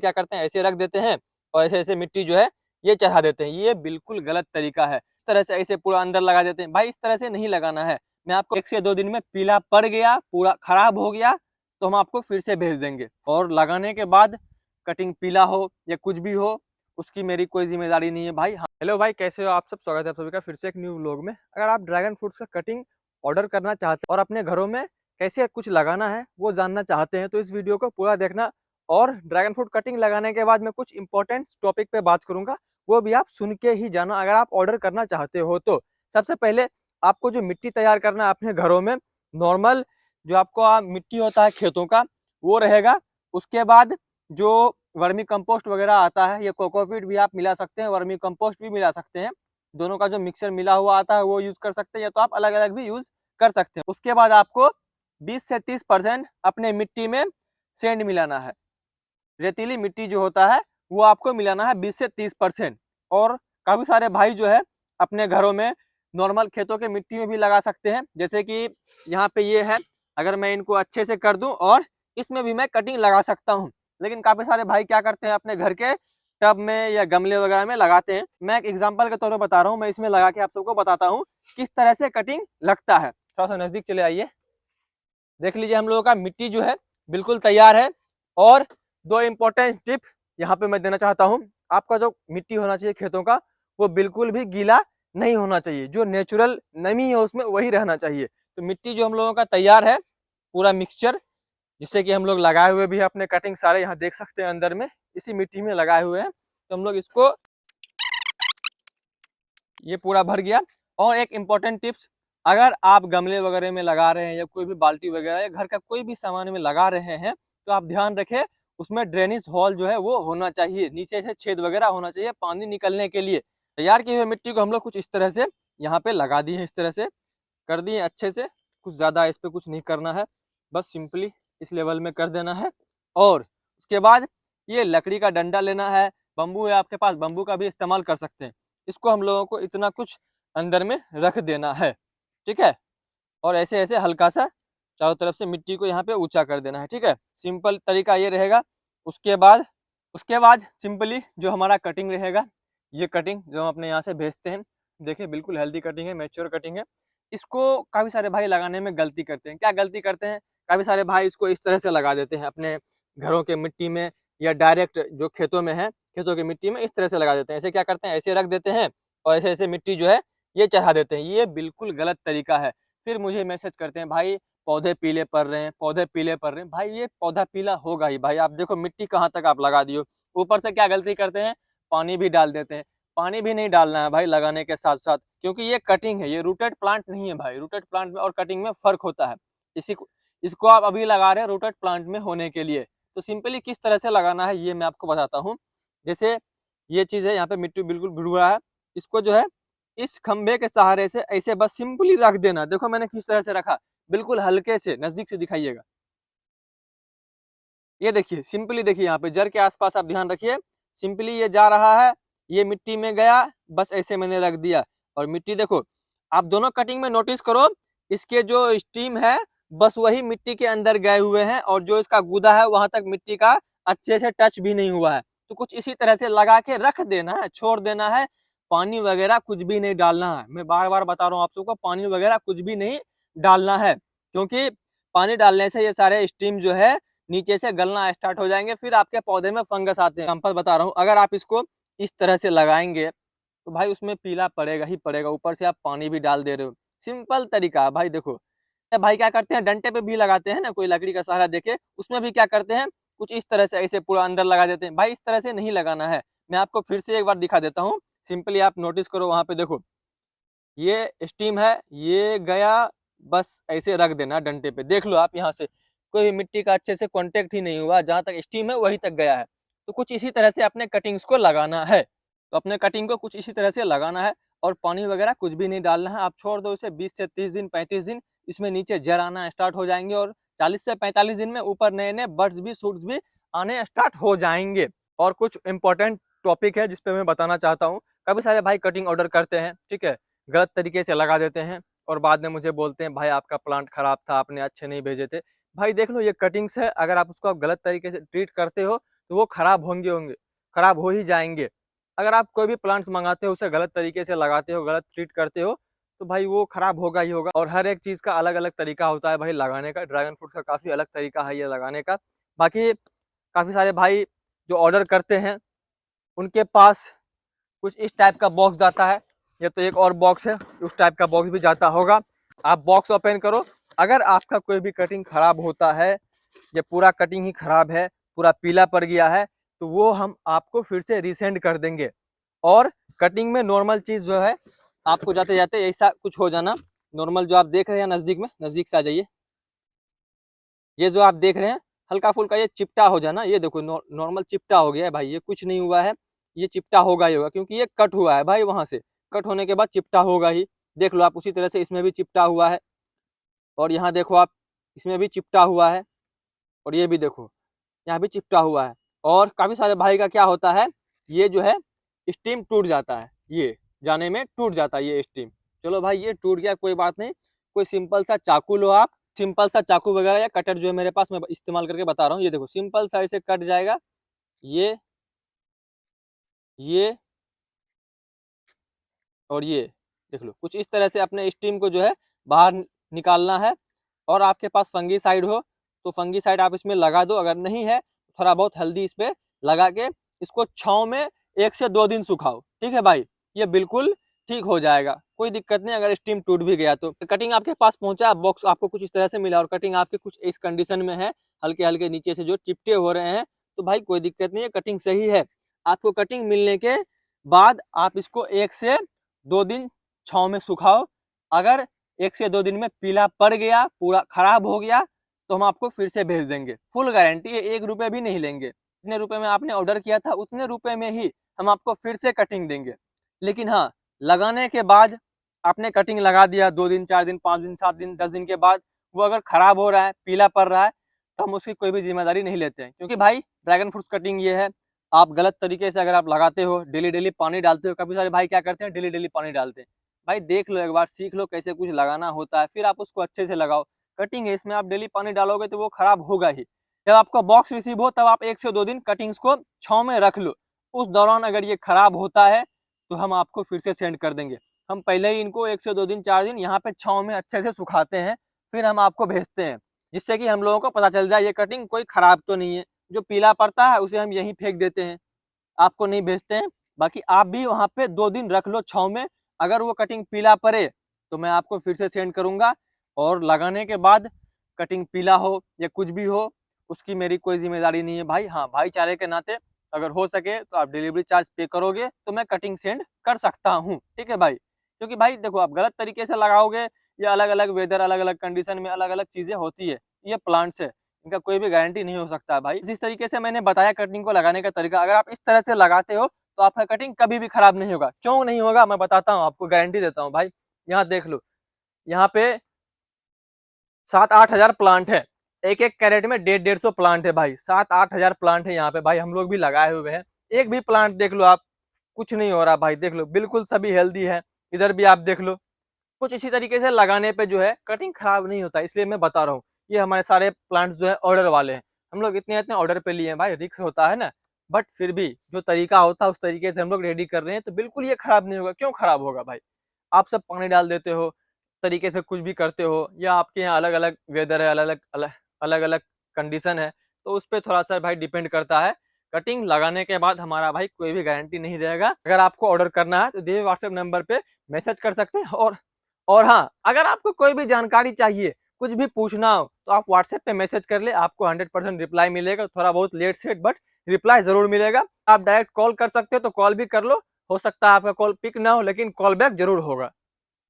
क्या करते हैं, ऐसे रख देते हैं और ऐसे ऐसे मिट्टी जो है ये चढ़ा देते हैं। ये बिल्कुल गलत तरीका है। इस तरह से ऐसे पूरा अंदर लगा देते हैं। भाई इस तरह से नहीं लगाना है। मैं आपको 1 से 2 दिन में पीला पड़ गया, पूरा खराब हो गया, तो हम आपको फिर से भेज देंगे। और लगाने के बाद कटिंग पीला हो या कुछ भी हो, उसकी मेरी कोई जिम्मेदारी नहीं है भाई। हाँ, हेलो भाई, कैसे हो आप सब? स्वागत है आप सभी का फिर से एक न्यू व्लॉग में। अगर आप ड्रैगन फ्रूट्स का कटिंग ऑर्डर करना चाहते हैं और अपने घरों में कैसे कुछ लगाना है वो जानना चाहते हैं, तो इस वीडियो को पूरा देखना। और ड्रैगन फ्रूट कटिंग लगाने के बाद मैं कुछ इंपॉर्टेंट टॉपिक पे बात करूंगा, वो भी आप सुन के ही जाना अगर आप ऑर्डर करना चाहते हो तो। सबसे पहले आपको जो मिट्टी तैयार करना है अपने घरों में, नॉर्मल जो आपको मिट्टी होता है खेतों का, वो रहेगा। उसके बाद जो वर्मी कंपोस्ट वगैरह आता है, ये कोकोपीट भी आप मिला सकते हैं, वर्मी कंपोस्ट भी मिला सकते हैं। दोनों का जो मिक्सचर मिला हुआ आता है वो यूज कर सकते हैं, या तो आप अलग अलग भी यूज कर सकते हैं। उसके बाद आपको 20 से 30% अपने मिट्टी में सेंड मिलाना है। रेतीली मिट्टी जो होता है वो आपको मिलाना है 20 से 30%। और काफी सारे भाई जो है अपने घरों में नॉर्मल खेतों के मिट्टी में भी लगा सकते हैं, जैसे कि यहाँ पे ये है। अगर मैं इनको अच्छे से कर दूं और इसमें भी मैं कटिंग लगा सकता हूँ, लेकिन काफी सारे भाई क्या करते हैं, अपने घर के टब में या गमले वगैरह में लगाते हैं। मैं एक एग्जांपल के तौर पर बता रहा हूँ, मैं इसमें लगा के आप सबको बताता हूँ किस तरह से कटिंग लगता है। थोड़ा सा नजदीक चले आइए, देख लीजिए हम लोगों का मिट्टी जो है बिल्कुल तैयार है। और दो इम्पोर्टेंट टिप यहाँ पे मैं देना चाहता हूँ। आपका जो मिट्टी होना चाहिए खेतों का, वो बिल्कुल भी गीला नहीं होना चाहिए। जो नेचुरल नमी है उसमें वही रहना चाहिए। तो मिट्टी जो हम लोगों का तैयार है, पूरा मिक्सचर जिससे कि हम लोग लगाए हुए भी है अपने कटिंग सारे, यहाँ देख सकते हैं अंदर में इसी मिट्टी में लगाए हुए हैं। तो हम लोग इसको, ये पूरा भर गया। और एक इम्पोर्टेंट टिप्स, अगर आप गमले वगैरह में लगा रहे हैं या कोई भी बाल्टी वगैरह या घर का कोई भी सामान में लगा रहे हैं, तो आप ध्यान रखें उसमें ड्रेनेज हॉल जो है वो होना चाहिए, नीचे से छेद वगैरह होना चाहिए पानी निकलने के लिए। तैयार की हुई मिट्टी को हम लोग कुछ इस तरह से यहाँ पे लगा दिए, इस तरह से कर दिए अच्छे से। कुछ ज्यादा इस पे कुछ नहीं करना है, बस सिंपली इस लेवल में कर देना है। और उसके बाद ये लकड़ी का डंडा लेना है, बम्बू है आपके पास, बम्बू का भी इस्तेमाल कर सकते हैं। इसको हम लोगों को इतना कुछ अंदर में रख देना है, ठीक है। और ऐसे ऐसे हल्का सा चारों तरफ से मिट्टी को यहाँ पे ऊंचा कर देना है, ठीक है। सिंपल तरीका ये रहेगा। उसके बाद सिंपली जो हमारा कटिंग रहेगा, ये कटिंग जो हम अपने यहाँ से भेजते हैं, देखिए बिल्कुल हेल्दी कटिंग है, मैच्योर कटिंग है। इसको काफी सारे भाई लगाने में गलती करते हैं। क्या गलती करते हैं? काफी सारे भाई इसको इस तरह से लगा देते हैं अपने घरों के मिट्टी में, या डायरेक्ट जो खेतों में है, खेतों की मिट्टी में इस तरह से लगा देते हैं। ऐसे क्या करते हैं, ऐसे रख देते हैं और ऐसे ऐसे मिट्टी जो है ये चढ़ा देते हैं। ये बिल्कुल गलत तरीका है। फिर मुझे मैसेज करते हैं, भाई पौधे पीले पड़ रहे हैं, पौधे पीले पड़ रहे हैं। भाई ये पौधा पीला होगा ही भाई, आप देखो मिट्टी कहाँ तक आप लगा दियो। ऊपर से क्या गलती करते हैं, पानी भी डाल देते हैं। पानी भी नहीं डालना है भाई लगाने के साथ साथ, क्योंकि ये कटिंग है, ये रूटेड प्लांट नहीं है भाई। रूटेड प्लांट में और कटिंग में फर्क होता है। इसको आप अभी लगा रहे हैं रूटेड प्लांट में होने के लिए। तो सिंपली किस तरह से लगाना है ये मैं आपको बताता हूँ। जैसे ये चीज है, यहाँ पे मिट्टी बिल्कुल भिड़ रहा है, इसको जो है इस खंभे के सहारे से ऐसे बस सिंपली रख देना। देखो मैंने किस तरह से रखा, बिल्कुल हल्के से, नजदीक से दिखाइएगा। ये देखिए सिंपली, देखिए यहाँ पे जड़ के आसपास आप ध्यान रखिए। सिंपली ये जा रहा है, ये मिट्टी में गया, बस ऐसे मैंने रख दिया। और मिट्टी देखो, आप दोनों कटिंग में नोटिस करो, इसके जो स्टीम है बस वही मिट्टी के अंदर गए हुए हैं, और जो इसका गुदा है वहां तक मिट्टी का अच्छे से टच भी नहीं हुआ है। तो कुछ इसी तरह से लगा के रख देना है, छोड़ देना है। पानी वगैरह कुछ भी नहीं डालना है। मैं बार बार बता रहा हूँ आप सबको, पानी वगैरह कुछ भी नहीं डालना है, क्योंकि पानी डालने से ये सारे स्टीम जो है नीचे से गलना स्टार्ट हो जाएंगे, फिर आपके पौधे में फंगस आते हैं। एग्जाम्पल बता रहा हूँ, अगर आप इसको इस तरह से लगाएंगे तो भाई उसमें पीला पड़ेगा ही पड़ेगा, ऊपर से आप पानी भी डाल दे रहे हो। सिंपल तरीका है भाई। देखो भाई क्या करते हैं, डंडे पे भी लगाते हैं ना, कोई लकड़ी का सहारा देके, उसमें भी क्या करते हैं, कुछ इस तरह से ऐसे पूरा अंदर लगा देते हैं। भाई इस तरह से नहीं लगाना है। मैं आपको फिर से एक बार दिखा देता हूँ, सिंपली आप नोटिस करो, वहां पे देखो ये स्टीम है, ये गया, बस ऐसे रख देना डंडे पे। देख लो आप यहाँ से कोई भी मिट्टी का अच्छे से कांटेक्ट ही नहीं हुआ, जहां तक स्टीम है वहीं तक गया है। तो कुछ इसी तरह से अपने कटिंग्स को लगाना है। तो अपने कटिंग को कुछ इसी तरह से लगाना है, और पानी वगैरह कुछ भी नहीं डालना है। आप छोड़ दो इसे 20 से 30 दिन 35 दिन, इसमें नीचे जड़ आना स्टार्ट हो जाएंगे, और 40 से 45 दिन में ऊपर नए नए बर्ड्स भी, शूट्स भी आने स्टार्ट हो जाएंगे। और कुछ इंपॉर्टेंट टॉपिक है जिसपे मैं बताना चाहता हूँ। काफी सारे भाई कटिंग ऑर्डर करते हैं, ठीक है, गलत तरीके से लगा देते हैं, और बाद में मुझे बोलते हैं भाई आपका प्लांट खराब था, आपने अच्छे नहीं भेजे थे। भाई देख लो ये कटिंग्स है, अगर आप उसको आप गलत तरीके से ट्रीट करते हो तो वो खराब होंगे, खराब हो ही जाएंगे। अगर आप कोई भी प्लांट्स मंगाते हो, उसे गलत तरीके से लगाते हो, गलत ट्रीट करते हो, तो भाई वो खराब होगा ही होगा। और हर एक चीज़ का अलग अलग तरीका होता है भाई लगाने का। ड्रैगन फ्रूट का काफ़ी अलग तरीका है ये लगाने का। बाकी काफ़ी सारे भाई जो ऑर्डर करते हैं, उनके पास कुछ इस टाइप का बॉक्स जाता है। ये तो एक और बॉक्स है, उस टाइप का बॉक्स भी जाता होगा। आप बॉक्स ओपन करो, अगर आपका कोई भी कटिंग खराब होता है, ये पूरा कटिंग ही खराब है, पूरा पीला पड़ गया है, तो वो हम आपको फिर से रीसेंड कर देंगे। और कटिंग में नॉर्मल चीज़ जो है, आपको जाते जाते ऐसा कुछ हो जाना, नॉर्मल जो आप देख रहे हैं नज़दीक में, नज़दीक से आ जाइए। ये जो आप देख रहे हैं हल्का फुल्का ये चिपटा हो जाना, ये देखो नॉर्मल चिपटा हो गया है भाई, ये कुछ नहीं हुआ है, ये चिपटा होगा ही होगा, क्योंकि ये कट हुआ है भाई, वहां से कट होने के बाद चिपटा होगा ही। देख लो आप, उसी तरह से इसमें भी चिपटा हुआ है, और यहाँ देखो आप, इसमें भी चिपटा हुआ है, और ये भी देखो यहाँ भी चिपटा हुआ है। और काफी सारे भाई का क्या होता है, ये जो है स्टीम टूट जाता है, ये जाने में टूट जाता है ये स्टीम। चलो भाई ये टूट गया, कोई बात नहीं, कोई सिंपल सा चाकू लो आप, सिंपल सा चाकू वगैरह या कटर जो है मेरे पास, मैं इस्तेमाल करके बता रहा हूँ। ये देखो सिंपल सा इसे कट जाएगा, ये और ये देख लो, कुछ इस तरह से अपने स्टीम को जो है बाहर निकालना है। और आपके पास फंगीसाइड हो तो फंगीसाइड आप इसमें लगा दो, अगर नहीं है थोड़ा बहुत हल्दी इस पे लगा के इसको छांव में 1 से 2 दिन सुखाओ, ठीक है भाई, ये बिल्कुल ठीक हो जाएगा, कोई दिक्कत नहीं। अगर स्टीम टूट भी गया तो कटिंग आपके पास पहुंचा, बॉक्स आपको कुछ इस तरह से मिला और कटिंग आपके कुछ इस कंडीशन में है, हल्के हल्के नीचे से जो चिपटे हो रहे हैं, तो भाई कोई दिक्कत नहीं है, कटिंग सही है। आपको कटिंग मिलने के बाद आप इसको 1 से 2 दिन छांव में सुखाओ। अगर 1 से 2 दिन में पीला पड़ गया, पूरा खराब हो गया, तो हम आपको फिर से भेज देंगे, फुल गारंटी है, 1 रुपए भी नहीं लेंगे। जितने रुपए में आपने ऑर्डर किया था उतने रुपए में ही हम आपको फिर से कटिंग देंगे। लेकिन हाँ, लगाने के बाद आपने कटिंग लगा दिया, 2 दिन 4 दिन 5 दिन 7 दिन 10 दिन के बाद वो अगर खराब हो रहा है, पीला पड़ रहा है, तो हम उसकी कोई भी जिम्मेदारी नहीं लेते हैं। क्योंकि भाई ड्रैगन फ्रूट कटिंग ये है, आप गलत तरीके से अगर आप लगाते हो, डेली डेली पानी डालते हो, काफी सारे भाई क्या करते हैं डेली डेली पानी डालते हैं। भाई देख लो एक बार, सीख लो कैसे कुछ लगाना होता है, फिर आप उसको अच्छे से लगाओ। कटिंग है, इसमें आप डेली पानी डालोगे तो वो खराब होगा ही। जब आपका बॉक्स रिसीव हो तब आप 1 से 2 दिन कटिंग्स को छांव में रख लो। उस दौरान अगर ये खराब होता है तो हम आपको फिर से सेंड कर देंगे। हम पहले ही इनको 1 से 2 दिन 4 दिन यहाँ पे छांव में अच्छे से सुखाते हैं, फिर हम आपको भेजते हैं, जिससे कि हम लोगों को पता चल जाए ये कटिंग कोई खराब तो नहीं है। जो पीला पड़ता है उसे हम यहीं फेंक देते हैं, आपको नहीं भेजते हैं। बाकी आप भी वहाँ पे 2 दिन रख लो छांव में, अगर वो कटिंग पीला पड़े तो मैं आपको फिर से सेंड करूंगा। और लगाने के बाद कटिंग पीला हो या कुछ भी हो, उसकी मेरी कोई जिम्मेदारी नहीं है भाई। हाँ, भाईचारे के नाते अगर हो सके तो आप डिलीवरी चार्ज पे करोगे तो मैं कटिंग सेंड कर सकता हूँ, ठीक है भाई। क्योंकि भाई देखो, आप गलत तरीके से लगाओगे, ये अलग अलग वेदर, अलग अलग कंडीशन में अलग अलग चीजें होती है, ये प्लांट्स है, इनका कोई भी गारंटी नहीं हो सकता है भाई। जिस तरीके से मैंने बताया कटिंग को लगाने का तरीका, अगर आप इस तरह से लगाते हो तो आपका कटिंग कभी भी खराब नहीं होगा। क्यों नहीं होगा मैं बताता हूँ आपको, गारंटी देता हूँ भाई। यहाँ देख लो, यहाँ पे 7-8 हजार प्लांट है, एक एक कैरेट में 150-150 प्लांट है भाई। 7-8 हजार प्लांट है यहाँ पे भाई, हम लोग भी लगाए हुए हैं। एक भी प्लांट देख लो आप, कुछ नहीं हो रहा भाई, देख लो बिल्कुल सभी हेल्दी है। इधर भी आप देख लो, कुछ इसी तरीके से लगाने पे जो है कटिंग खराब नहीं होता, इसलिए मैं बता रहा हूँ। ये हमारे सारे प्लांट्स जो है ऑर्डर वाले हैं, हम लोग इतने इतने ऑर्डर पे लिए हैं भाई, रिस्क होता है ना, बट फिर भी जो तरीका होता है उस तरीके से हम लोग रेडी कर रहे हैं, तो बिल्कुल ये खराब नहीं होगा। क्यों खराब होगा भाई? आप सब पानी डाल देते हो, तरीके से कुछ भी करते हो, या आपके यहाँ अलग अलग वेदर है, अलग अलग कंडीशन है, तो उस पर थोड़ा सा भाई डिपेंड करता है। कटिंग लगाने के बाद हमारा भाई कोई भी गारंटी नहीं रहेगा। अगर आपको ऑर्डर करना है तो दिए व्हाट्सएप नंबर पे मैसेज कर सकते हैं। और हाँ, अगर आपको कोई भी जानकारी चाहिए, कुछ भी पूछना हो, तो आप व्हाट्सएप पे मैसेज कर ले, आपको 100% रिप्लाई मिलेगा। थोड़ा बहुत लेट सेट बट रिप्लाई जरूर मिलेगा। आप डायरेक्ट कॉल कर सकते हो तो कॉल भी कर लो, हो सकता है आपका कॉल पिक ना हो, लेकिन कॉल बैक जरूर होगा।